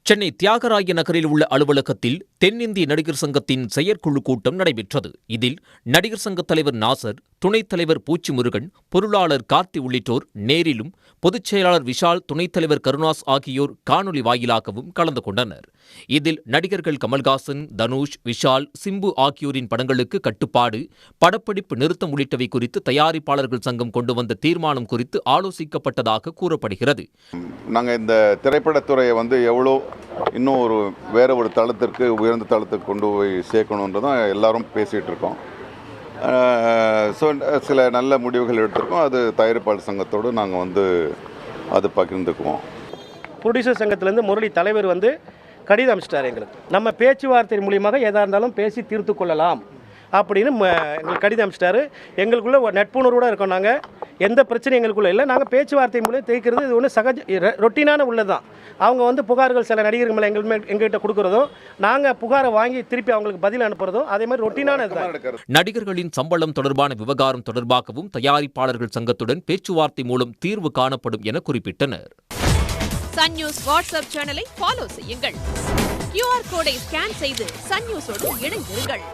சென்னை தியாகராய நகரில் உள்ள அலுவலகத்தில் தென்னிந்திய நடிகர் சங்கத்தின் செயற்குழு கூட்டம் நடைபெற்றது. இதில் நடிகர் சங்க தலைவர் நாசர், துணைத் தலைவர் பூச்சி முருகன், பொருளாளர் கார்த்தி உள்ளிட்டோர் நேரிலும், பொதுச் செயலாளர் விஷால், துணைத் தலைவர் கருணாஸ் ஆகியோர் காணொலி வாயிலாகவும் கலந்து கொண்டனர். இதில் நடிகர்கள் கமல்ஹாசன், தனுஷ், விஷால், சிம்பு ஆகியோரின் படங்களுக்கு கட்டுப்பாடு, படப்பிடிப்பு நிறுத்தம் உள்ளிட்டவை குறித்து தயாரிப்பாளர்கள் சங்கம் கொண்டு வந்த தீர்மானம் குறித்து ஆலோசிக்கப்பட்டதாக கூறப்படுகிறது. நாங்கள் இந்த திரைப்படத்துறையை எவ்வளோ இன்னும் வேற ஒரு தளத்திற்கு, உயர்ந்த தளத்துக்கு கொண்டு போய் சேர்க்கணுன்றதான் எல்லாரும் பேசிகிட்டு இருக்கோம். ஸோ சில நல்ல முடிவுகள் எடுத்திருக்கோம். அது தயாரிப்பாளர் சங்கத்தோடு நாங்கள் அது பகிர்ந்துக்குவோம். ப்ரொடியூசர் சங்கத்திலேருந்து முரளி தலைவர் கடிதம் அனுப்பிச்சிட்டார் எங்களுக்கு. நம்ம பேச்சுவார்த்தை மூலியமாக எதாக இருந்தாலும் பேசி தீர்த்து கொள்ளலாம் அப்படின்னு எங்களுக்கு கடிதம் அனுப்பிச்சிட்டாரு. எங்களுக்குள்ள நட்புணர்வோடு இருக்கோம். நாங்கள் எந்த பிரச்சனையும் எங்களுக்குள்ளே இல்லை. நாங்கள் பேச்சுவார்த்தை மூலம் தேய்க்கிறது இது ஒன்று சகஜ ரொட்டீனான உள்ளதான். அவங்க புகார்கள் சில நடிகர்கள் மேலே எங்கள்கிட்ட கொடுக்குறதோ, நாங்கள் புகாரை வாங்கி திருப்பி அவங்களுக்கு பதில் அனுப்புறதோ, அதே மாதிரி ரொட்டீனான. நடிகர்களின் சம்பளம் தொடர்பான விவகாரம் தொடர்பாகவும் தயாரிப்பாளர்கள் சங்கத்துடன் பேச்சுவார்த்தை மூலம் தீர்வு காணப்படும் என குறிப்பிட்டனர். சன் நியூஸ் வாட்ஸ்அப் சேனலை ஃபாலோ செய்யுங்கள். QR கோடை ஸ்கேன் செய்து சன் நியூஸோடு இணைந்திருங்கள்.